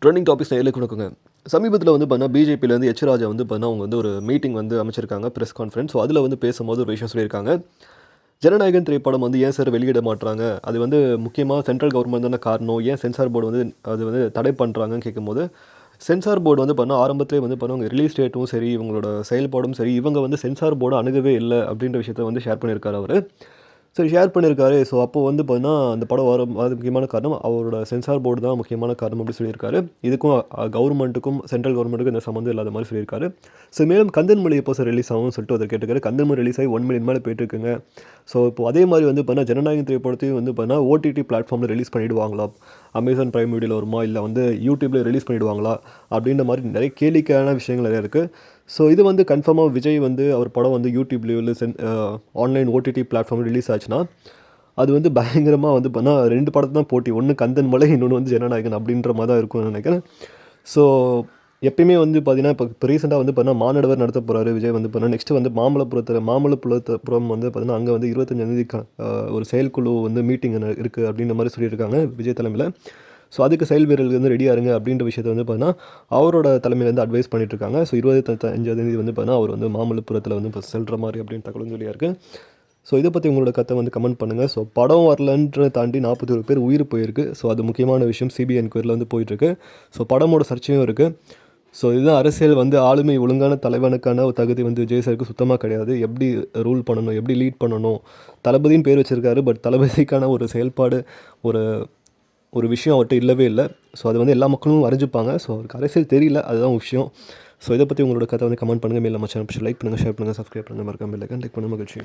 Trending topics நேரில் கொடுக்குங்க. சமீபத்தில் வந்து பார்த்தீங்கன்னா பிஜேபியிலேருந்து எச் ராஜா வந்து பார்த்தீங்கன்னா அவங்க வந்து ஒரு மீட்டிங் வந்து அமைச்சிருக்காங்க, ப்ரெஸ் கான்ஃபரன்ஸ். ஸோ அதில் வந்து பேசும்போது ஒரு விஷயம் சொல்லியிருக்காங்க. ஜனநாயகன் திரைப்படம் வந்து ஏன் சார் வெளியிட மாட்டுறாங்க, அது வந்து முக்கியமாக சென்ட்ரல் கவர்மெண்ட் தானே காரணம், ஏன் சென்சார் போர்டு வந்து அது வந்து தடை பண்ணுறாங்கன்னு கேட்கும்போது, சென்சார் போர்டு வந்து பார்த்தீங்கன்னா ஆரம்பத்திலே வந்து பார்த்தீங்கன்னா ரிலீஸ் டேட்டும் சரி, இவங்களோட செயல்பாடும் சரி, இவங்க வந்து சென்சார் போர்டு அணுகவே இல்லை அப்படின்ற விஷயத்தை வந்து ஷேர் பண்ணியிருக்காரு அவர். சரி, ஷேர் பண்ணியிருக்காரு. ஸோ அப்போ வந்து பார்த்தீங்கன்னா அந்த படம் அது முக்கியமான காரணம் அவரோட சென்சார் போர்டு தான் முக்கியமான காரணம் அப்படி சொல்லியிருக்காரு. இதுக்கும் கவர்மெண்ட்டுக்கும் சென்ட்ரல் கவர்மெண்ட்டுக்கும் எந்த சம்மந்தம் இல்லாத மாதிரி சொல்லியிருக்காரு. ஸோ மேலும் கந்தன்மொழி எப்போ சார் ரிலீஸ் ஆகும்னு சொல்லிட்டு அதை கேட்டுக்காரு. கந்தன்மொழி ரிலீஸ் ஆகி 1 மில்லியன் மேலே போயிட்டுருக்குங்க. ஸோ இப்போ அதே மாதிரி வந்து பார்த்தீங்கன்னா ஜனநாயகம் திரைப்படத்தையும் வந்து பார்த்தீங்கன்னா ஓடிடி பிளாட்ஃபார்மில் ரிலீஸ் பண்ணிவிடுவாங்களா, அமேசான் பிரைம் வீடியோவில் வருமா, இல்லை வந்து யூடியூப்பில் ரிலீஸ் பண்ணிவிடுவாங்களா அப்படின்ற மாதிரி நிறைய கேளிக்கையான விஷயங்கள் நிறையா இருக்குது. ஸோ இது வந்து கன்ஃபார்மாக விஜய் வந்து அவர் படம் வந்து யூடியூப்லேயோ இல்லை ஆன்லைன் ஓடிடி பிளாட்ஃபார்ம் ரிலீஸ் ஆச்சுன்னா அது வந்து பயங்கரமாக வந்து பண்ணால் 2 படத்து தான் போட்டி. ஒன்று கந்தன்மலை, இன்னொன்று வந்து ஜனநாயகன் அப்படின்ற மாதிரி தான் இருக்கும்னு நினைக்கிறேன். ஸோ எப்பயுமே வந்து பார்த்தீங்கன்னா இப்போ ரீசெண்டாக வந்து பார்த்தீங்கன்னா மானடவர் நடத்த போகிறாரு விஜய் வந்து பார்த்தீங்கன்னா. நெக்ஸ்ட்டு வந்து மாமல்லபுரம் வந்து பார்த்தீங்கன்னா அங்கே வந்து 25ஆம் ஒரு செயற்குழு வந்து மீட்டிங் இருக்குது அப்படின்ற மாதிரி சொல்லியிருக்காங்க விஜய் தலைமையில். ஸோ அதுக்கு செயல் வீரர்கள் வந்து ரெடியாக இருங்க அப்படின்ற விஷயத்தை வந்து பார்த்தீங்கன்னா அவரோட தலைமையில் வந்து அட்வைஸ் பண்ணிட்டுருக்காங்க. ஸோ 25ஆம் தேதி வந்து பார்த்தீங்கன்னா அவர் வந்து மாமல்லபுரத்தில் வந்து இப்போ செல்கிற மாதிரி அப்படின்னு தகவல் சொல்லியா இருக்குது. ஸோ இதை பற்றி உங்களோட கருத்தை வந்து கமெண்ட் பண்ணுங்கள். ஸோ படம் வரலன்ற தாண்டி 41 பேர் உயிர் போயிருக்கு. ஸோ அது முக்கியமான விஷயம். சிபிஐ என்கொயரியில் வந்து போயிட்டுருக்கு. ஸோ படமோட சர்ச்சையும் இருக்குது. ஸோ இதுதான் அரசியல் வந்து ஆளுமை ஒழுங்கான தலைவனுக்கான ஒரு தகுதி வந்து விஜய் சாருக்கு சுத்தமாக கிடையாது. எப்படி ரூல் பண்ணணும், எப்படி லீட் பண்ணணும், தளபதின்னு பேர் வச்சுருக்காரு. பட் தளபதிக்கான ஒரு செயல்பாடு, ஒரு ஒரு விஷயம் அவர்கிட்ட இல்லவே இல்லை. ஸோ அது வந்து எல்லா மக்களும் அறிஞ்சிப்பாங்க. ஸோ அவருக்கு அரசியல் தெரியல, அதுதான் விஷயம். ஸோ இதை பற்றி உங்களோட கதை வந்து கமெண்ட் பண்ணுங்கள். மேலே நம்ம சேனல் லைக் பண்ணுங்கள், ஷேர் பண்ணுங்கள், சப்ஸ்கிரைப் பண்ணுங்கள், மறக்காம பெல் ஐகான் கிளிக் பண்ண மகிழ்ச்சி.